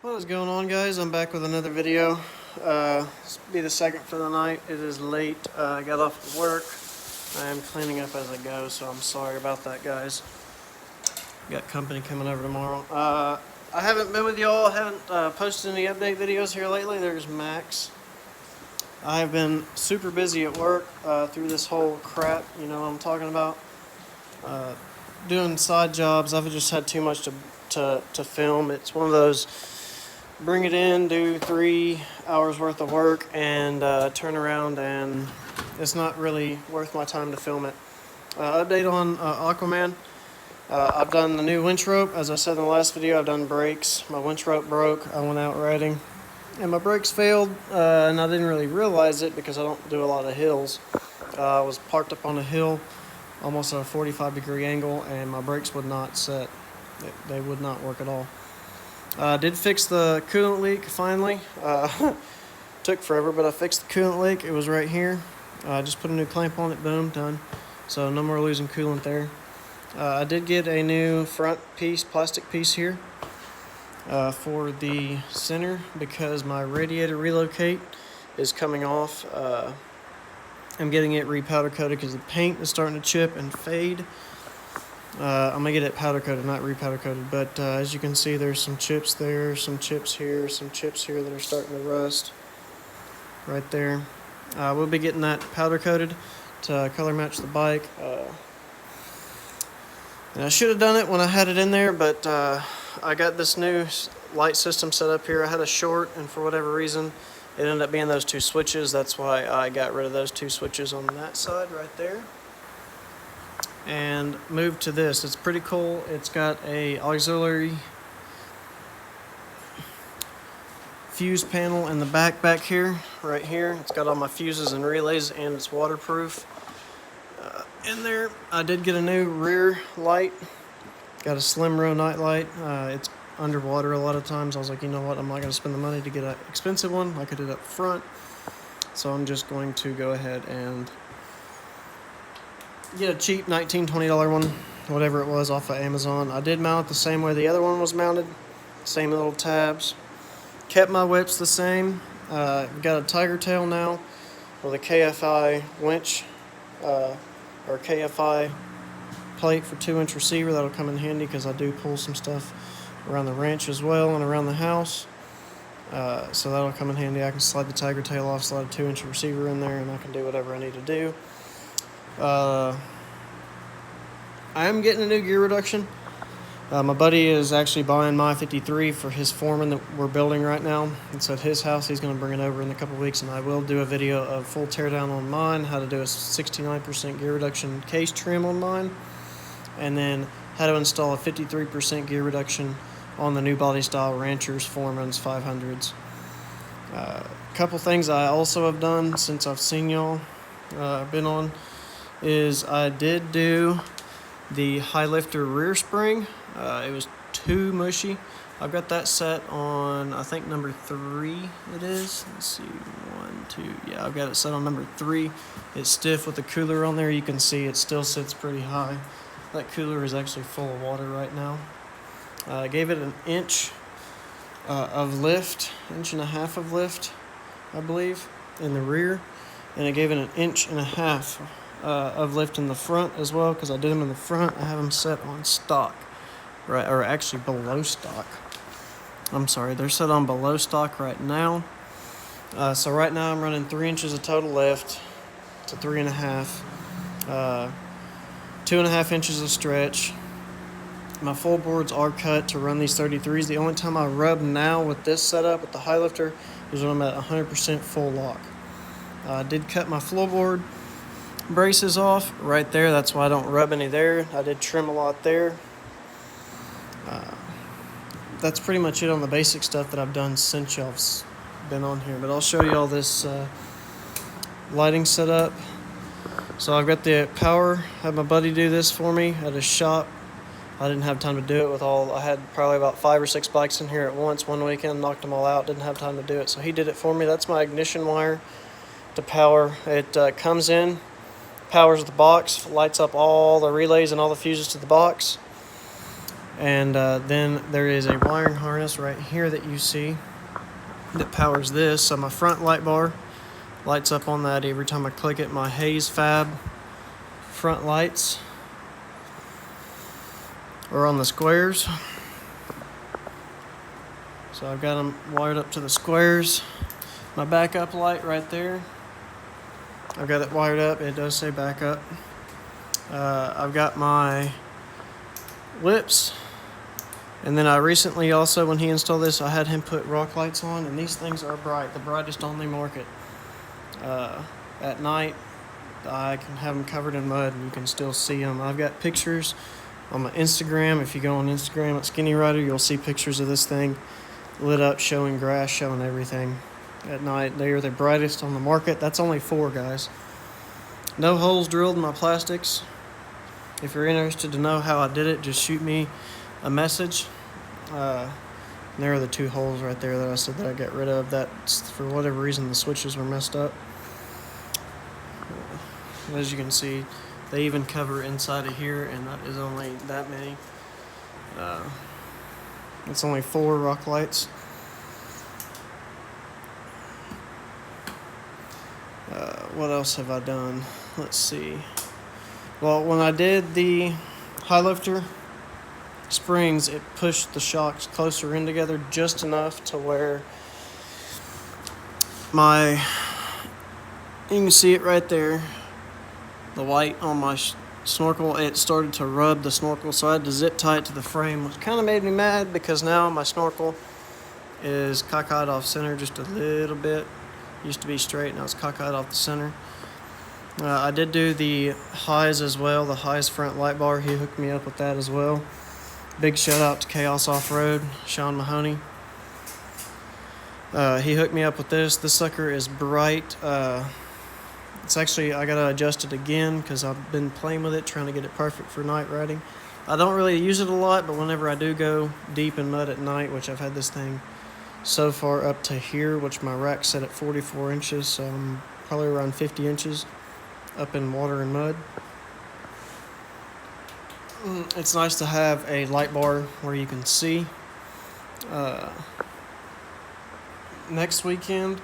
What is going on, guys? I'm back with another video. This will be the second for the night. It is late. I got off of work. I am cleaning up as I go, so I'm sorry about that, guys. Got company coming over tomorrow. I haven't been with y'all. I haven't posted any update videos here lately. There's Max. I have been super busy at work through this whole crap, you know what I'm talking about. Doing side jobs. I've just had too much to film. It's one of those bring it in, do 3 hours worth of work, and turn around, and it's not really worth my time to film it. Update on Aquaman. I've done the new winch rope. As I said in the last video, I've done brakes. My winch rope broke. I went out riding, and my brakes failed, and I didn't really realize it because I don't do a lot of hills. I was parked up on a hill, almost at a 45-degree angle, and my brakes would not set. They would not work at all. Did fix the coolant leak finally. Took forever, but I fixed the coolant leak. It was right here. Just put a new clamp on it, boom, done. So no more losing coolant there. I did get a new front piece, plastic piece here for the center because my radiator relocate is coming off. I'm getting it repowder coated because the paint is starting to chip and fade. I'm going to get it powder coated, not repowder coated, but as you can see, there's some chips there, some chips here, some chips here that are starting to rust right there. We'll be getting that powder coated to color match the bike. And I should have done it when I had it in there, but I got this new light system set up here. I had a short, and for whatever reason, it ended up being those two switches. That's why I got rid of those two switches on that side right there and moved to this. It's pretty cool. It's got a auxiliary fuse panel in the back here, right here. It's got all my fuses and relays, and it's waterproof. In there, I did get a new rear light. Got a slim row night light. It's underwater a lot of times. I was like, you know what, I'm not going to spend the money to get an expensive one like I did up front. So I'm just going to go ahead and get a cheap $19, $20 one, whatever it was, off of Amazon. I did mount it the same way the other one was mounted. Same little tabs. Kept my whips the same. Got a tiger tail now with a KFI winch, or KFI plate for 2-inch receiver. That'll come in handy because I do pull some stuff around the ranch as well and around the house. So that'll come in handy. I can slide the tiger tail off, slide a 2-inch receiver in there, and I can do whatever I need to do. I am getting a new gear reduction. My buddy is actually buying my 53 for his foreman that we're building right now. It's at his house. He's going to bring it over in a couple weeks, and I will do a video of full teardown on mine, how to do a 69% gear reduction case trim on mine, and then how to install a 53% gear reduction on the new body style Ranchers, Foreman's 500s. Couple things I also have done since I've seen y'all been on is I did do the high lifter rear spring. It was too mushy. I've got that set on, I think, number 3 it is. Let's see, 1, 2, yeah, I've got it set on number 3. It's stiff with the cooler on there. You can see it still sits pretty high. That cooler is actually full of water right now. I gave it an inch of lift, 1.5 inch of lift, I believe, in the rear, and I gave it an 1.5 inch of lift in the front as well, because I did them in the front. I have them set on stock, right, or actually below stock. I'm sorry, they're set on below stock right now. So right now I'm running 3 inches of total lift to 3.5, 2.5 inches of stretch. My full boards are cut to run these 33s. The only time I rub now with this setup with the high lifter is when I'm at 100% full lock. I did cut my floorboard braces off right there. That's why I don't rub any there. I did trim a lot there. That's pretty much it on the basic stuff that I've done since y'all been on here. But I'll show you all this lighting setup. So I've got the power. Had my buddy do this for me at his shop. I didn't have time to do it with all. I had probably about 5 or 6 bikes in here at once one weekend, knocked them all out, didn't have time to do it. So he did it for me. That's my ignition wire to power. It comes in, powers the box, lights up all the relays and all the fuses to the box. And then there is a wiring harness right here that you see that powers this. So my front light bar lights up on that every time I click it. My Haze Fab front lights are on the squares. So I've got them wired up to the squares. My backup light right there, I've got it wired up. It does say backup. I've got my lips. And then I recently also, when he installed this, I had him put rock lights on, and these things are bright, the brightest on the market. At night, I can have them covered in mud, and you can still see them. I've got pictures on my Instagram. If you go on Instagram at Skinny Rider, you'll see pictures of this thing lit up, showing grass, showing everything. At night, they are the brightest on the market. That's only 4, guys. No holes drilled in my plastics. If you're interested to know how I did it, just shoot me a message. There are the 2 holes right there that I said that I got rid of. That's for whatever reason the switches were messed up. As you can see, they even cover inside of here, and that is only that many. It's only 4 rock lights. What else have I done? Let's see. Well, when I did the high lifter springs, it pushed the shocks closer in together just enough to where you can see it right there, the white on my snorkel. It started to rub the snorkel, so I had to zip tie it to the frame, which kind of made me mad because now my snorkel is cockeyed off center just a little bit. Used to be straight, now it's cockeyed off the center. I did do the highs as well, the highs front light bar. He hooked me up with that as well. Big shout out to Chaos Off-Road, Sean Mahoney. He hooked me up with this. This sucker is bright. It's actually, I gotta adjust it again because I've been playing with it, trying to get it perfect for night riding. I don't really use it a lot, but whenever I do go deep in mud at night, which I've had this thing so far up to here, which my rack's set at 44 inches, so I'm probably around 50 inches up in water and mud. It's nice to have a light bar where you can see. Next weekend,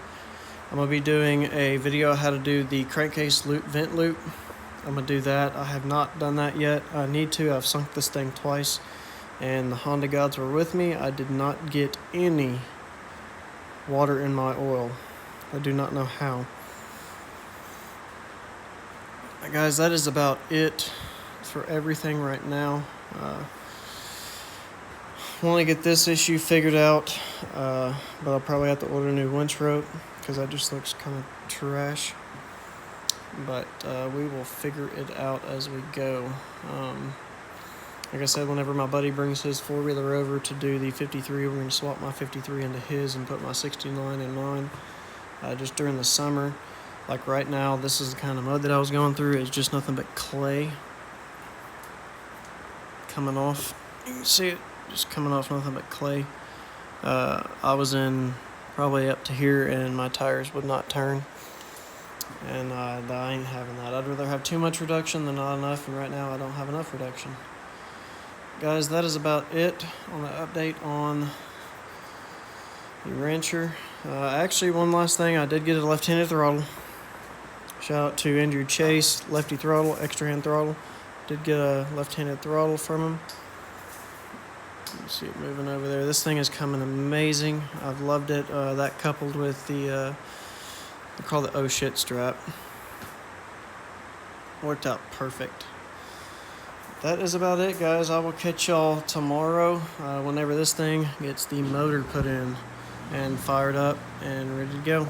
I'm going to be doing a video how to do the crankcase loop, vent loop. I'm going to do that. I have not done that yet. I need to. I've sunk this thing twice, and the Honda gods were with me. I did not get any water in my oil. I do not know how. Guys, that is about it for everything right now. Want to get this issue figured out, but I'll probably have to order a new winch rope because that just looks kind of trash. But we will figure it out as we go. Like I said, whenever my buddy brings his 4-wheeler over to do the 53, we're going to swap my 53 into his and put my 69 in mine. Just during the summer. Like right now, this is the kind of mud that I was going through. It's just nothing but clay coming off. You can see it just coming off, nothing but clay. I was in probably up to here, and my tires would not turn. And I ain't having that. I'd rather have too much reduction than not enough, and right now I don't have enough reduction. Guys, that is about it on the update on the Rancher. Actually, one last thing, I did get a left-handed throttle. Shout out to Andrew Chase, lefty throttle, extra hand throttle. Did get a left-handed throttle from him. You see it moving over there. This thing is coming amazing. I've loved it. That coupled with the, they call it oh shit strap. Worked out perfect. That is about it, guys. I will catch y'all tomorrow whenever this thing gets the motor put in and fired up and ready to go.